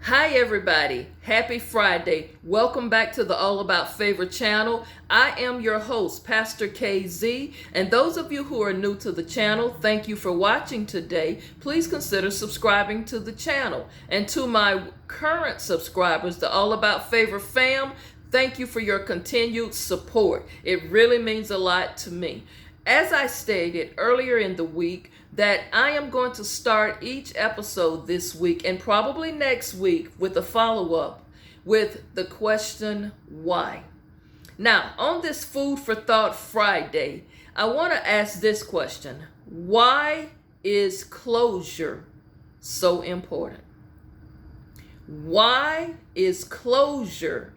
Hi everybody, happy Friday. Welcome back to the All About Favor channel. I am your host, Pastor KZ, and those of you who are new to the channel, thank you for watching today. Please consider subscribing to the channel. And to my current subscribers, the All About Favor fam, thank you for your continued support. It really means a lot to me. As I stated earlier in the week, that I am going to start each episode this week and probably next week with a follow-up with the question, why? Now, on this Food for Thought Friday, I want to ask this question. Why is closure so important? Why is closure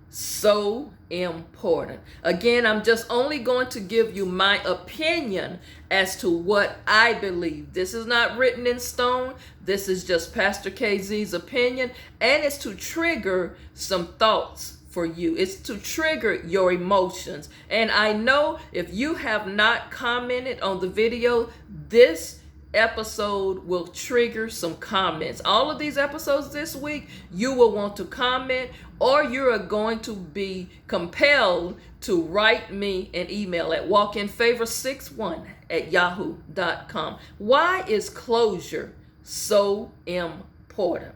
so important? Again, I'm just only going to give you my opinion as to what I believe. This is not written in stone. This is just Pastor KZ's opinion, and it's to trigger some thoughts for you. It's to trigger your emotions. And I know if you have not commented on the video, this episode will trigger some comments. All of these episodes this week, you will want to comment, or you are going to be compelled to write me an email at walkinfavor61@yahoo.com. Why is closure so important?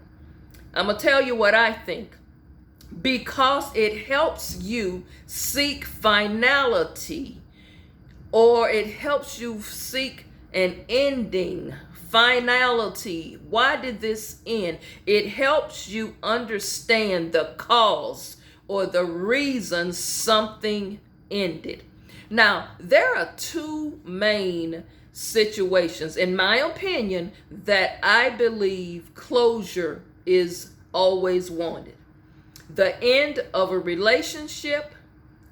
I'm going to tell you what I think. Because it helps you seek finality, or it helps you seek an ending, finality. Why did this end? It helps you understand the cause or the reason something ended. Now, there are two main situations, in my opinion, that I believe closure is always wanted. The end of a relationship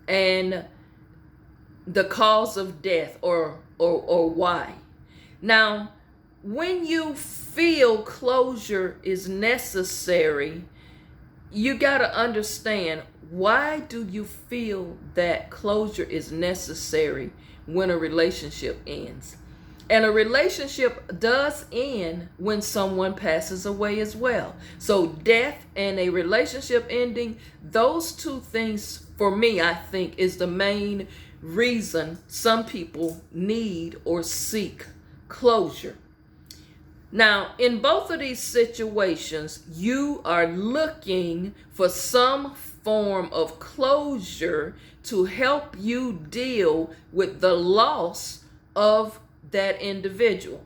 and the cause of death, or why. Now, when you feel closure is necessary, you got to understand, why do you feel that closure is necessary when a relationship ends? And a relationship does end when someone passes away as well. So death and a relationship ending, those two things for me, I think, is the main reason some people need or seek closure. Now, in both of these situations, you are looking for some form of closure to help you deal with the loss of that individual.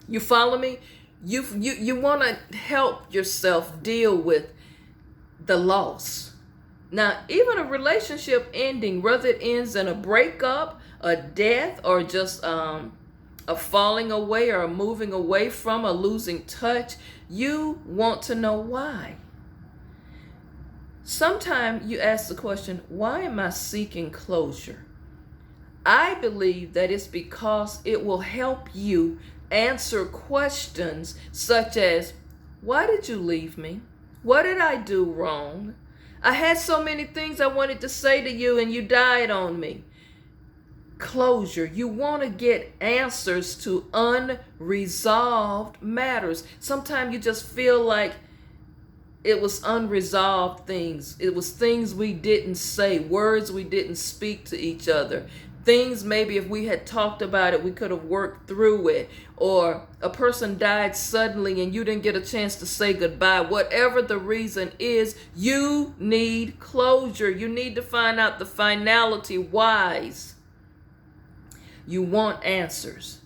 You follow me? You want to help yourself deal with the loss. Now, even a relationship ending, whether it ends in a breakup, a death, or just a falling away or a moving away from, a losing touch, you want to know why. Sometimes you ask the question, why am I seeking closure? I believe that it's because it will help you answer questions such as, why did you leave me? What did I do wrong? I had so many things I wanted to say to you and you died on me. Closure. You want to get answers to unresolved matters. Sometimes you just feel like it was unresolved things. It was things we didn't say, words we didn't speak to each other. Things maybe if we had talked about it, we could have worked through it. Or a person died suddenly and you didn't get a chance to say goodbye. Whatever the reason is, you need closure. You need to find out the finality. Whys. You want answers.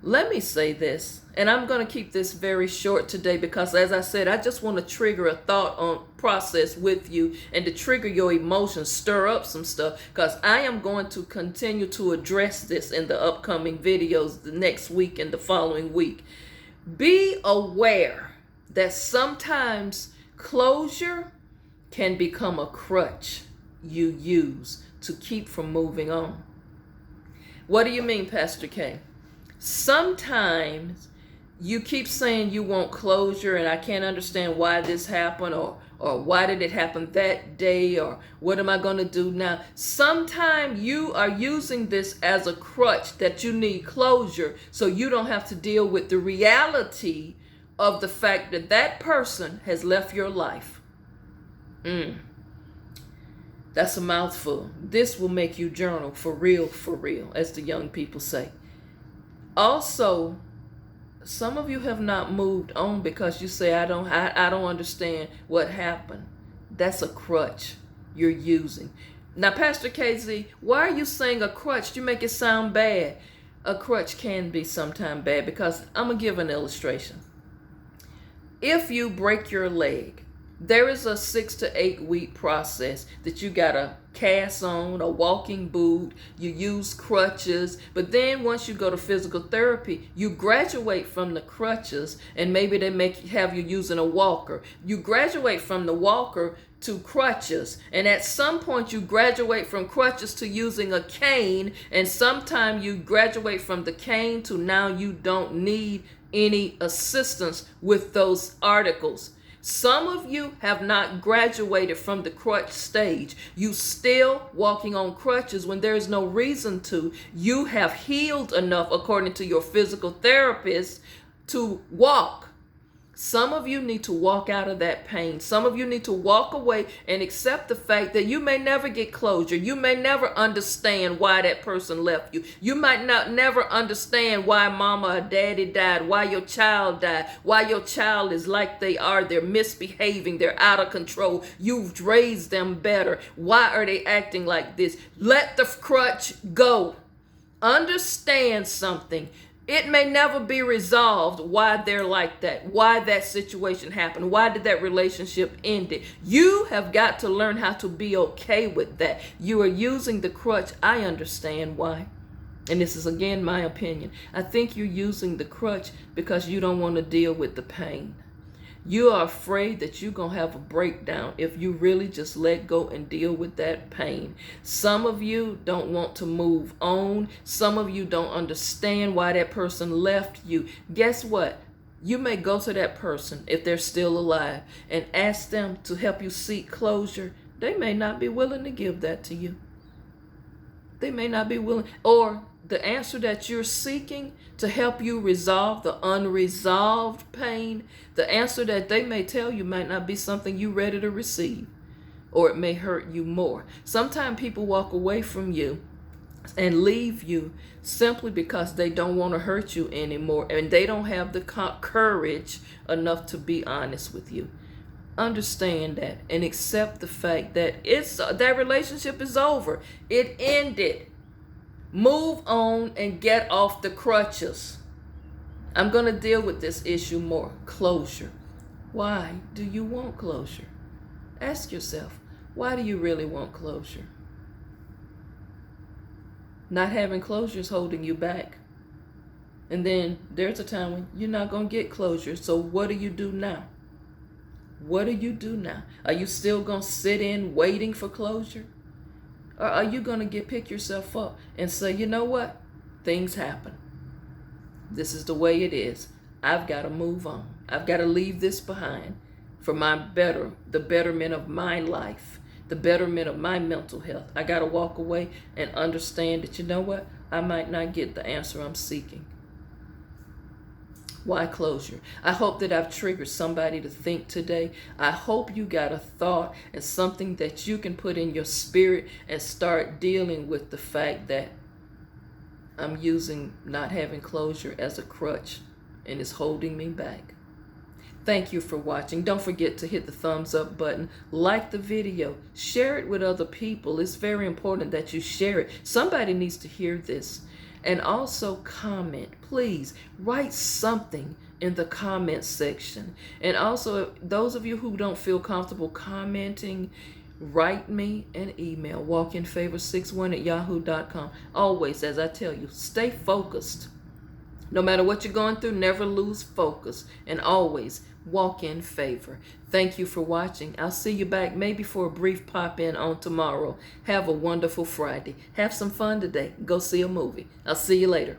Let me say this, and I'm going to keep this very short today because, as I said, I just want to trigger a thought on process with you and to trigger your emotions, stir up some stuff, because I am going to continue to address this in the upcoming videos the next week and the following week. Be aware that sometimes closure can become a crutch you use to keep from moving on. What do you mean, Pastor K? Sometimes you keep saying you want closure and I can't understand why this happened, or why did it happen that day, or what am I going to do now? Sometimes you are using this as a crutch that you need closure so you don't have to deal with the reality of the fact that that person has left your life. That's a mouthful. This will make you journal for real, as the young people say. Also, some of you have not moved on because you say, I don't understand what happened. That's a crutch you're using. Now, Pastor KZ, why are you saying a crutch? You make it sound bad. A crutch can be sometimes bad because I'm going to give an illustration. If you break your leg, there is a 6 to 8 week process that you got to cast on, a walking boot, you use crutches, but then once you go to physical therapy, you graduate from the crutches and maybe they have you using a walker. You graduate from the walker to crutches, and at some point you graduate from crutches to using a cane, and sometime you graduate from the cane to now you don't need any assistance with those articles. Some of you have not graduated from the crutch stage. You still walking on crutches when there is no reason to. You have healed enough, according to your physical therapist, to walk. Some of you need to walk out of that pain. Some of you need to walk away and accept the fact that you may never get closure. You may never understand why that person left you. You might never understand why mama or daddy died, why your child died, why your child is like they are. They're misbehaving. They're out of control. You've raised them better. Why are they acting like this? Let the crutch go. Understand something. It may never be resolved why they're like that, why that situation happened, why did that relationship end. You have got to learn how to be okay with that. You are using the crutch. I understand why. And this is, again, my opinion. I think you're using the crutch because you don't want to deal with the pain. You are afraid that you're going to have a breakdown if you really just let go and deal with that pain. Some of you don't want to move on. Some of you don't understand why that person left you. Guess what? You may go to that person, if they're still alive, and ask them to help you seek closure. They may not be willing to give that to you. They may not be willing. Or the answer that you're seeking to help you resolve the unresolved pain, the answer that they may tell you might not be something you're ready to receive, or it may hurt you more. Sometimes people walk away from you and leave you simply because they don't want to hurt you anymore, and they don't have the courage enough to be honest with you. Understand that and accept the fact that that relationship is over. It ended. Move on and get off the crutches. I'm going to deal with this issue more. Closure. Why do you want closure? Ask yourself, why do you really want closure? Not having closure is holding you back. And then there's a time when you're not going to get closure. So what do you do now? What do you do now? Are you still going to sit in waiting for closure? Or are you going to pick yourself up and say, you know what? Things happen. This is the way it is. I've got to move on. I've got to leave this behind for the betterment of my life, the betterment of my mental health. I got to walk away and understand that, you know what? I might not get the answer I'm seeking. Why closure? I hope that I've triggered somebody to think today. I hope you got a thought and something that you can put in your spirit and start dealing with the fact that I'm using not having closure as a crutch and it's holding me back. Thank you for watching. Don't forget to hit the thumbs up button, like the video, share it with other people. It's very important that you share it. Somebody needs to hear this. And also comment. Please write something in the comment section. And also, those of you who don't feel comfortable commenting, write me an email, walkinfavor61@yahoo.com. Always, as I tell you, stay focused. No matter what you're going through, never lose focus. And always walk in favor. Thank you for watching. I'll see you back maybe for a brief pop-in on tomorrow. Have a wonderful Friday. Have some fun today. Go see a movie. I'll see you later.